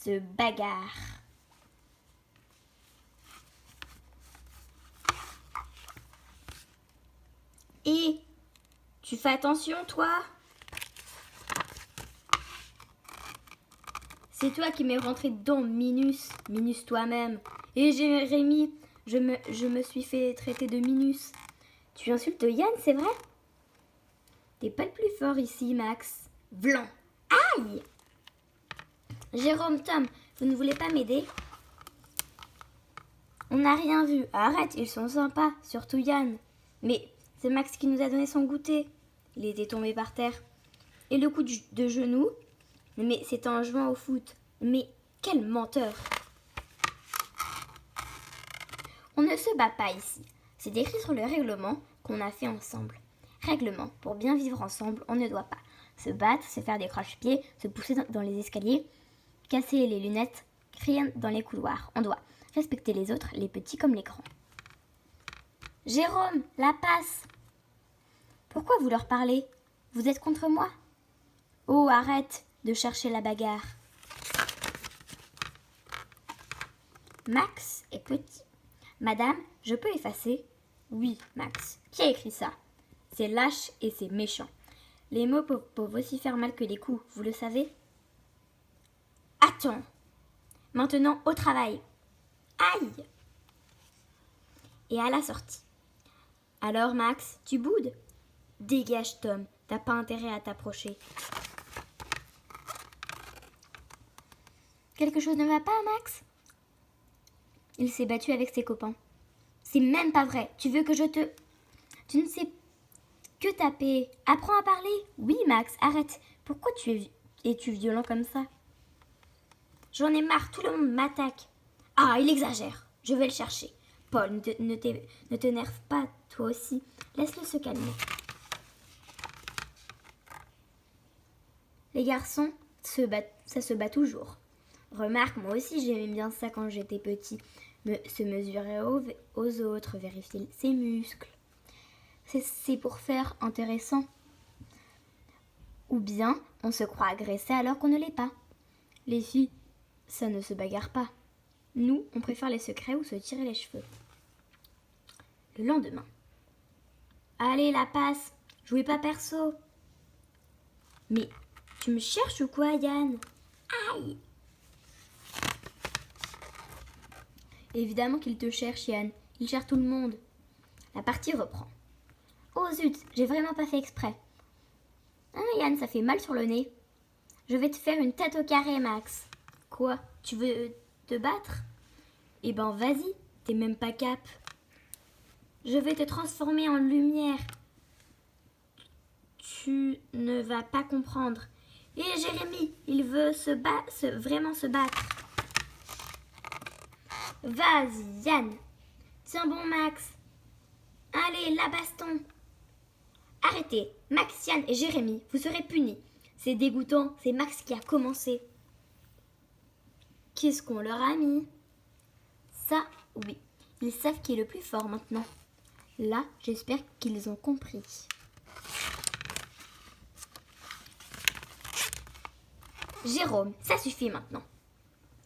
se bagarrent. Et tu fais attention, toi? C'est toi qui m'es rentré dedans, Minus. Minus toi-même. Et Jérémy, je me suis fait traiter de Minus. Tu insultes Yann, c'est vrai? T'es pas le plus fort ici, Max. Vlan. Aïe! Jérôme, Tom, vous ne voulez pas m'aider? On n'a rien vu. Arrête, ils sont sympas, surtout Yann. Mais c'est Max qui nous a donné son goûter. Il était tombé par terre. Et le coup de genou? Mais c'était en jouant au foot. Mais quel menteur! On ne se bat pas ici. C'est écrit sur le règlement qu'on a fait ensemble. Règlement, pour bien vivre ensemble, on ne doit pas se battre, se faire des croche-pieds, se pousser dans les escaliers, casser les lunettes, crier dans les couloirs. On doit respecter les autres, les petits comme les grands. Jérôme, la passe! Pourquoi vous leur parlez? Vous êtes contre moi? Oh, arrête de chercher la bagarre. Max est petit. Madame, je peux effacer? Oui, Max. Qui a écrit ça? C'est lâche et c'est méchant. Les mots peuvent aussi faire mal que les coups, vous le savez? Attends. Maintenant, au travail. Aïe! Et à la sortie. Alors, Max, tu boudes? Dégage, Tom. T'as pas intérêt à t'approcher. Quelque chose ne va pas, Max? Il s'est battu avec ses copains. C'est même pas vrai. Tu veux que je te... Tu ne sais que taper. Apprends à parler. Oui, Max, arrête. Pourquoi es-tu violent comme ça? J'en ai marre, tout le monde m'attaque. Ah, il exagère. Je vais le chercher. Paul, ne t'énerve pas, toi aussi. Laisse-le se calmer. Les garçons, ça se bat toujours. Remarque, moi aussi j'aimais bien ça quand j'étais petit. Se mesurer aux autres, vérifier ses muscles. C'est pour faire intéressant. Ou bien, on se croit agressé alors qu'on ne l'est pas. Les filles, ça ne se bagarre pas. Nous, on préfère les secrets ou se tirer les cheveux. Le lendemain. Allez, la passe. Jouez pas perso. Mais, tu me cherches ou quoi, Yann? Aïe! Évidemment qu'il te cherche, Yann. Il cherche tout le monde. La partie reprend. Oh zut, j'ai vraiment pas fait exprès. Ah, Yann, ça fait mal sur le nez. Je vais te faire une tête au carré, Max. Quoi? Tu veux te battre? Eh ben, vas-y, t'es même pas cap. Je vais te transformer en lumière. Tu ne vas pas comprendre. Et Jérémy, il veut vraiment se battre. Vas-y, Yann. Tiens bon, Max. Allez, la baston. Arrêtez, Max, Yann et Jérémy, vous serez punis. C'est dégoûtant, c'est Max qui a commencé. Qu'est-ce qu'on leur a mis? Ça, oui. Ils savent qui est le plus fort maintenant. Là, j'espère qu'ils ont compris. Jérôme, ça suffit maintenant.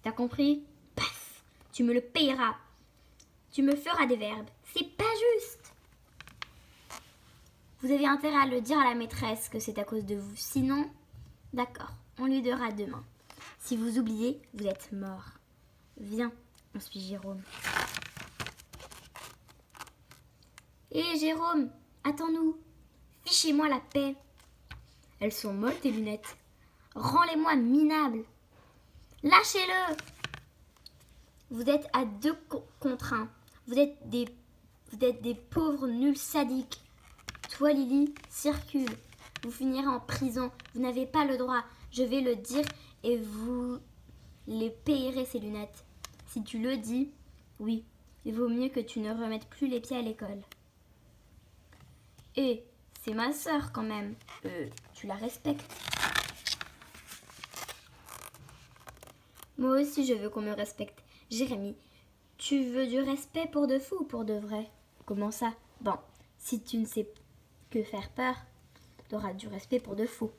T'as compris? Paf! Tu me le payeras. Tu me feras des verbes. C'est pas juste. Vous avez intérêt à le dire à la maîtresse que c'est à cause de vous. Sinon, d'accord, on lui dira demain. Si vous oubliez, vous êtes mort. Viens, on suit Jérôme. Hé Jérôme, attends-nous. Fichez-moi la paix. Elles sont molles tes lunettes. Rends-les-moi minables. Lâchez-le. Vous êtes à 2 contre 1. Vous êtes des pauvres nuls sadiques. Toi, Lily, circule. Vous finirez en prison. Vous n'avez pas le droit. Je vais le dire et vous les payerez, ces lunettes. Si tu le dis, oui, il vaut mieux que tu ne remettes plus les pieds à l'école. Et c'est ma sœur quand même. Tu la respectes. Moi aussi, je veux qu'on me respecte. Jérémy, tu veux du respect pour de faux ou pour de vrai? Comment ça? Bon, si tu ne sais que faire peur, tu auras du respect pour de faux.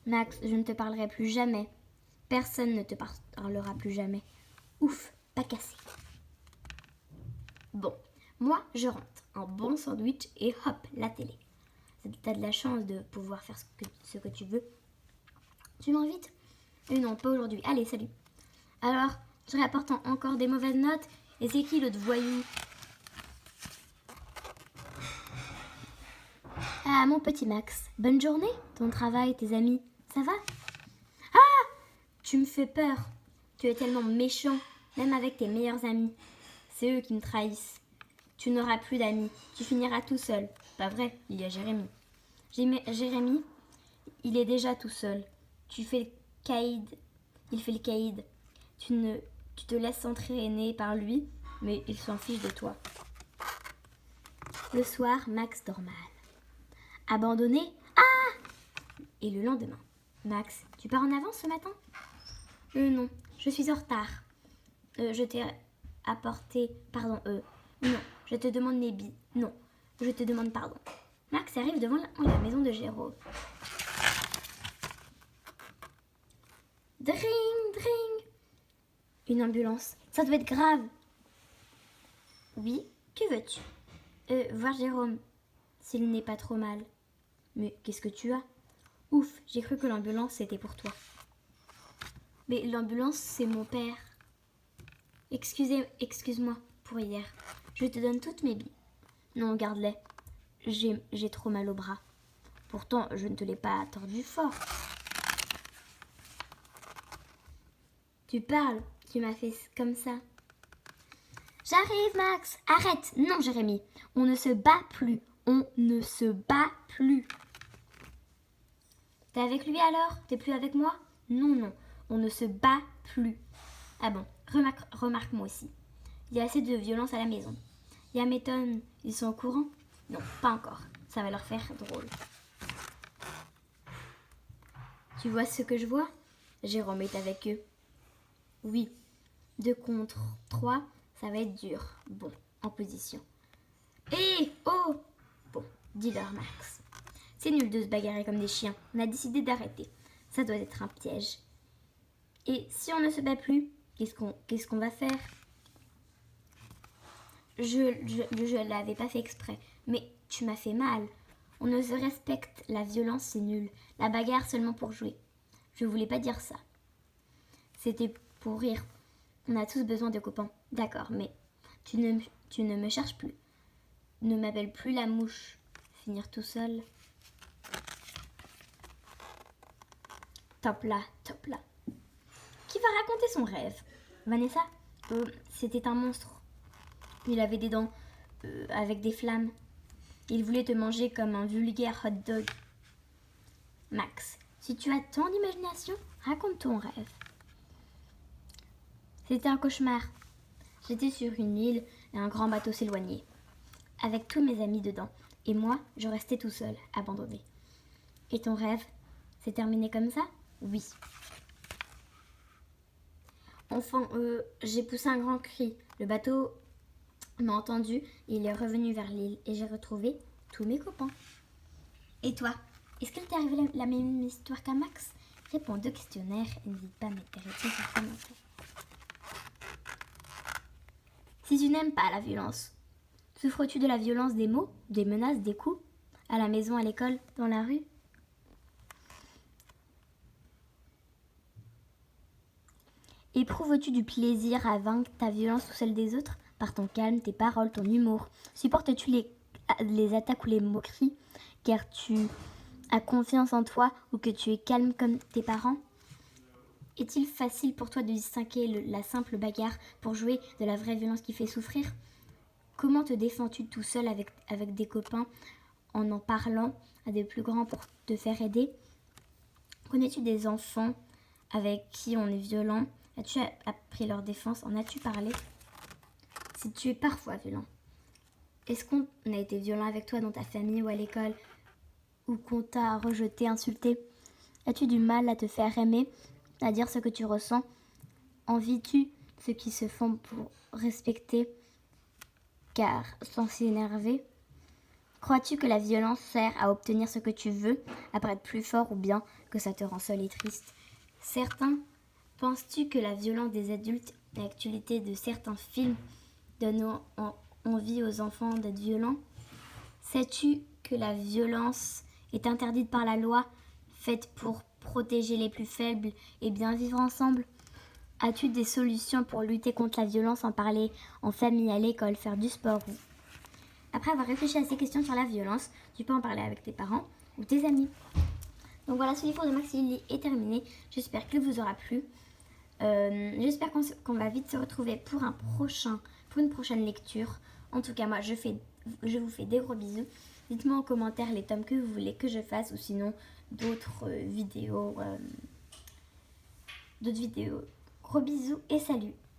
Max, je ne te parlerai plus jamais. Personne ne te parlera plus jamais. Ouf, pas cassé. Bon, moi je rentre. Un bon sandwich et hop, la télé. T'as de la chance de pouvoir faire ce que tu veux. Tu m'invites? Non, pas aujourd'hui. Allez, salut. Alors, je rapporte encore des mauvaises notes. Et c'est qui l'autre voyou? Ah, mon petit Max. Bonne journée. Ton travail, tes amis, ça va? Ah! Tu me fais peur. Tu es tellement méchant, même avec tes meilleurs amis. C'est eux qui me trahissent. Tu n'auras plus d'amis. Tu finiras tout seul. Pas vrai, il y a Jérémy. Jérémy, il est déjà tout seul. Tu fais le caïd. Il fait le caïd. Tu te laisses entraîner par lui, mais il s'en fiche de toi. Le soir, Max dort mal. Abandonné? Ah! Et le lendemain, Max, tu pars en avance ce matin? Non, je suis en retard. Je t'ai apporté... Pardon, non, je te demande mes billes. Non, je te demande pardon. Max arrive devant la maison de Jérôme. Dring, dring. Une ambulance. Ça doit être grave. Oui, que veux-tu? Voir Jérôme, s'il n'est pas trop mal. Mais qu'est-ce que tu as? Ouf, j'ai cru que l'ambulance c'était pour toi. Mais l'ambulance, c'est mon père. Excuse-moi pour hier. Je te donne toutes mes billes. Non, garde-les. J'ai trop mal au bras. Pourtant, je ne te l'ai pas tordu fort. Tu parles, tu m'as fait comme ça. J'arrive, Max. Arrête. Non, Jérémy. On ne se bat plus. On ne se bat plus. T'es avec lui alors? T'es plus avec moi? Non. On ne se bat plus. Ah bon, remarque-moi aussi. Il y a assez de violence à la maison. Yameton, ils sont au courant? Non, pas encore. Ça va leur faire drôle. Tu vois ce que je vois? Jérôme est avec eux. Oui, 2 contre 3, ça va être dur. Bon, en position. Hé, oh! Bon, dis-leur, Max. C'est nul de se bagarrer comme des chiens. On a décidé d'arrêter. Ça doit être un piège. Et si on ne se bat plus, qu'est-ce qu'on va faire? Je l'avais pas fait exprès, mais tu m'as fait mal. On ne se respecte, la violence c'est nul. La bagarre seulement pour jouer. Je voulais pas dire ça. C'était pour rire. On a tous besoin de copains. D'accord, mais tu ne me cherches plus. Ne m'appelle plus la mouche. Finir tout seul. Top là. Qui va raconter son rêve? Vanessa? C'était un monstre. Il avait des dents avec des flammes. Il voulait te manger comme un vulgaire hot dog. Max, si tu as tant d'imagination, raconte ton rêve. C'était un cauchemar. J'étais sur une île et un grand bateau s'éloignait, avec tous mes amis dedans. Et moi, je restais tout seul, abandonné. Et ton rêve, c'est terminé comme ça? Oui. Enfin, j'ai poussé un grand cri. Le bateau m'a entendu et il est revenu vers l'île et j'ai retrouvé tous mes copains. Et toi, est-ce qu'il t'est arrivé la même histoire qu'à Max? Réponds aux 2 questionnaires et n'hésite pas à mettre tes réponses en commentaire. Si tu n'aimes pas la violence, souffres-tu de la violence des mots, des menaces, des coups? À la maison, à l'école, dans la rue? Éprouves-tu du plaisir à vaincre ta violence ou celle des autres par ton calme, tes paroles, ton humour? Supportes-tu les attaques ou les moqueries car tu as confiance en toi ou que tu es calme comme tes parents? Est-il facile pour toi de distinguer la simple bagarre pour jouer de la vraie violence qui fait souffrir? Comment te défends-tu tout seul avec des copains en parlant à des plus grands pour te faire aider? Connais-tu des enfants avec qui on est violent? As-tu appris leur défense? En as-tu parlé? Si tu es parfois violent, est-ce qu'on a été violent avec toi dans ta famille ou à l'école? Ou qu'on t'a rejeté, insulté? As-tu du mal à te faire aimer, à dire ce que tu ressens? Envies-tu ceux qui se font pour respecter, car sans s'énerver? Crois-tu que la violence sert à obtenir ce que tu veux, à paraître plus fort ou bien que ça te rend seul et triste? Certains Penses-tu que la violence des adultes et l'actualité de certains films donnent envie aux enfants d'être violents? Sais-tu que la violence est interdite par la loi, faite pour protéger les plus faibles et bien vivre ensemble? As-tu des solutions pour lutter contre la violence, en parler en famille, à l'école, faire du sport? Après avoir réfléchi à ces questions sur la violence, tu peux en parler avec tes parents ou tes amis. Donc voilà, ce livre de Max Lily est terminé. J'espère qu'il vous aura plu. J'espère qu'on va vite se retrouver pour une prochaine lecture. En tout cas, moi, je vous fais des gros bisous. Dites-moi en commentaire les tomes que vous voulez que je fasse, ou sinon d'autres vidéos. Gros bisous et salut!